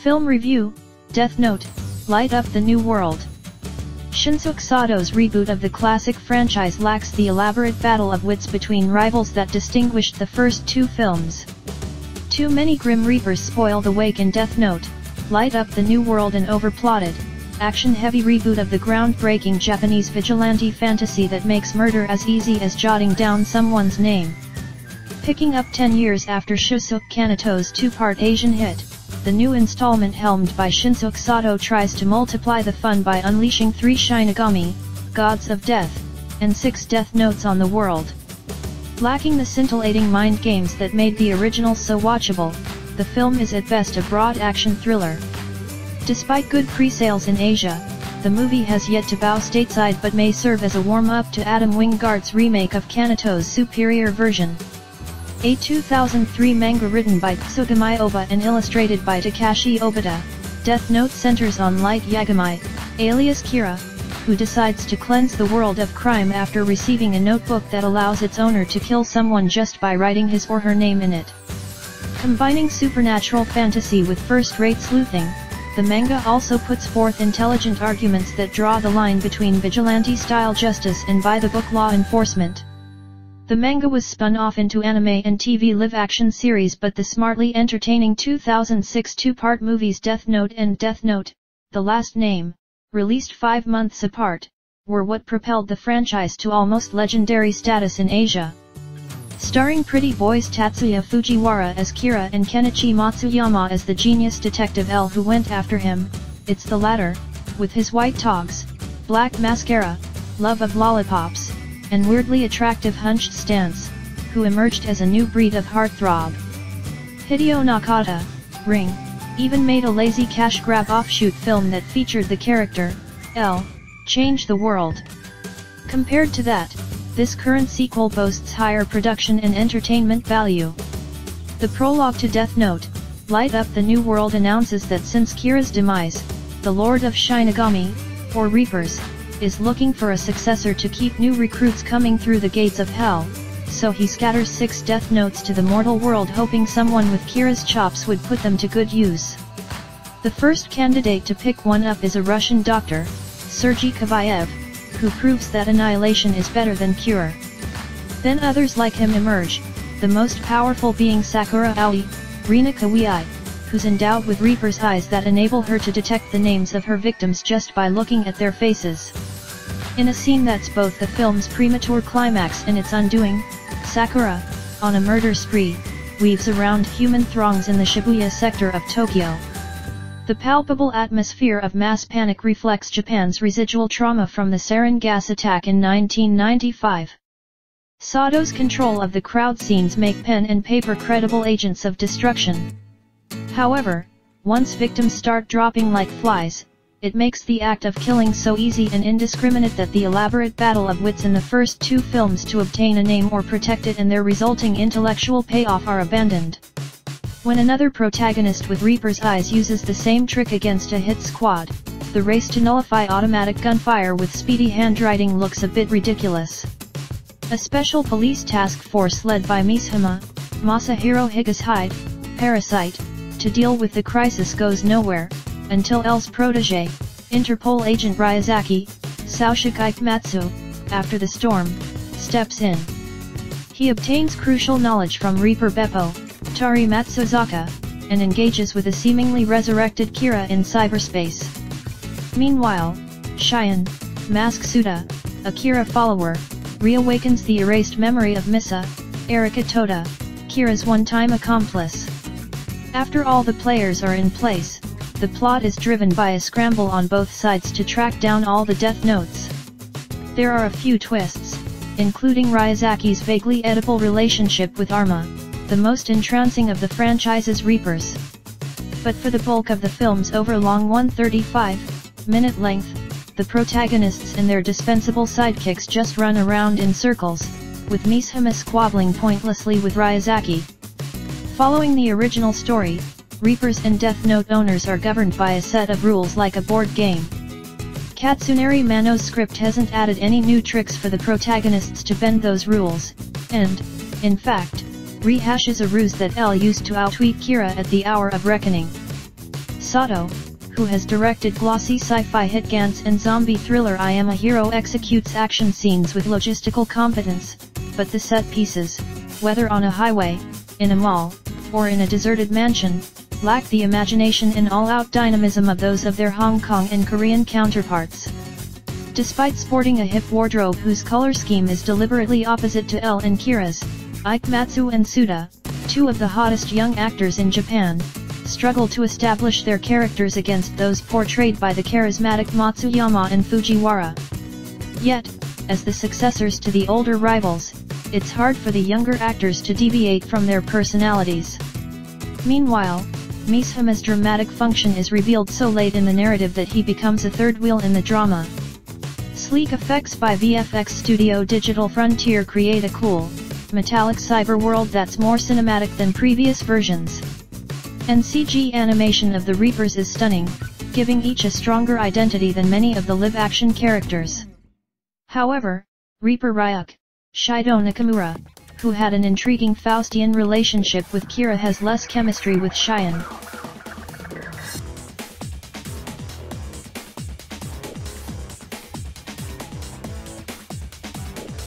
Film Review, Death Note, Light Up the New World. Shinsuke Sato's reboot of the classic franchise lacks the elaborate battle of wits between rivals that distinguished the first two films. Too many Grim Reapers spoil the wake in Death Note, Light Up the New World, an overplotted, action-heavy reboot of the groundbreaking Japanese vigilante fantasy that makes murder as easy as jotting down someone's name. Picking up 10 years after Shusuke Kaneto's two-part Asian hit, the new installment helmed by Shinsuke Sato tries to multiply the fun by unleashing 3 Shinigami, gods of death, and 6 death notes on the world. Lacking the scintillating mind games that made the original so watchable, the film is at best a broad action thriller. Despite good pre-sales in Asia, the movie has yet to bow stateside but may serve as a warm-up to Adam Wingard's remake of Kaneto's superior version. A 2003 manga written by Tsugami Oba and illustrated by Takashi Obata, Death Note centers on Light Yagami, alias Kira, who decides to cleanse the world of crime after receiving a notebook that allows its owner to kill someone just by writing his or her name in it. Combining supernatural fantasy with first-rate sleuthing, the manga also puts forth intelligent arguments that draw the line between vigilante-style justice and by-the-book law enforcement. The manga was spun off into anime and TV live-action series, but the smartly entertaining 2006 two-part movies Death Note and Death Note, The Last Name, released 5 months apart, were what propelled the franchise to almost legendary status in Asia. Starring pretty boys Tatsuya Fujiwara as Kira and Kenichi Matsuyama as the genius detective L who went after him, it's the latter, with his white togs, black mascara, love of lollipops, and weirdly attractive hunched stance, who emerged as a new breed of heartthrob. Hideo Nakata, Ring, even made a lazy cash grab offshoot film that featured the character, L, Change the World. Compared to that, this current sequel boasts higher production and entertainment value. The prologue to Death Note, Light Up the New World, announces that since Kira's demise, the Lord of Shinigami, or Reapers, is looking for a successor to keep new recruits coming through the gates of hell, so he scatters 6 death notes to the mortal world hoping someone with Kira's chops would put them to good use. The first candidate to pick one up is a Russian doctor, Sergei Kavayev, who proves that annihilation is better than cure. Then others like him emerge, the most powerful being Sakura Aoi, Rina Kawaii, who's endowed with Reaper's eyes that enable her to detect the names of her victims just by looking at their faces. In a scene that's both the film's premature climax and its undoing, Sakura, on a murder spree, weaves around human throngs in the Shibuya sector of Tokyo. The palpable atmosphere of mass panic reflects Japan's residual trauma from the sarin gas attack in 1995. Sato's control of the crowd scenes make pen and paper credible agents of destruction. However, once victims start dropping like flies, it makes the act of killing so easy and indiscriminate that the elaborate battle of wits in the first 2 films to obtain a name or protect it and their resulting intellectual payoff are abandoned. When another protagonist with Reaper's eyes uses the same trick against a hit squad, the race to nullify automatic gunfire with speedy handwriting looks a bit ridiculous. A special police task force led by Mishima, Masahiro Higashide, Parasite, to deal with the crisis goes nowhere, until L's protege, Interpol agent Ryazaki, Saoshiki Matsu, after the storm, steps in. He obtains crucial knowledge from Reaper Beppo, Tari Matsuzaka, and engages with a seemingly resurrected Kira in cyberspace. Meanwhile, Cheyenne, Mask Suda, a Kira follower, reawakens the erased memory of Misa, Erika Toda, Kira's one-time accomplice. After all the players are in place, the plot is driven by a scramble on both sides to track down all the death notes. There are a few twists, including Ryazaki's vaguely edible relationship with Arma, the most entrancing of the franchise's Reapers. But for the bulk of the film's overlong 135-minute length, the protagonists and their dispensable sidekicks just run around in circles, with Mishima squabbling pointlessly with Ryazaki. Following the original story, Reapers and Death Note owners are governed by a set of rules like a board game. Katsunari Mano's script hasn't added any new tricks for the protagonists to bend those rules, and, in fact, rehashes a ruse that L used to outwit Kira at the hour of reckoning. Sato, who has directed glossy sci-fi hit Gantz and zombie thriller I Am a Hero, executes action scenes with logistical competence, but the set pieces, whether on a highway, in a mall, or in a deserted mansion, lack the imagination and all-out dynamism of those of their Hong Kong and Korean counterparts. Despite sporting a hip wardrobe whose color scheme is deliberately opposite to Elle and Kira's, Ikematsu and Suda, two of the hottest young actors in Japan, struggle to establish their characters against those portrayed by the charismatic Matsuyama and Fujiwara. Yet, as the successors to the older rivals, it's hard for the younger actors to deviate from their personalities. Meanwhile, Mishama's dramatic function is revealed so late in the narrative that he becomes a third wheel in the drama. Sleek effects by VFX studio Digital Frontier create a cool, metallic cyber world that's more cinematic than previous versions. And CG animation of the Reapers is stunning, giving each a stronger identity than many of the live-action characters. However, Reaper Ryuk, Shido Nakamura, who had an intriguing Faustian relationship with Kira, has less chemistry with Cheyenne.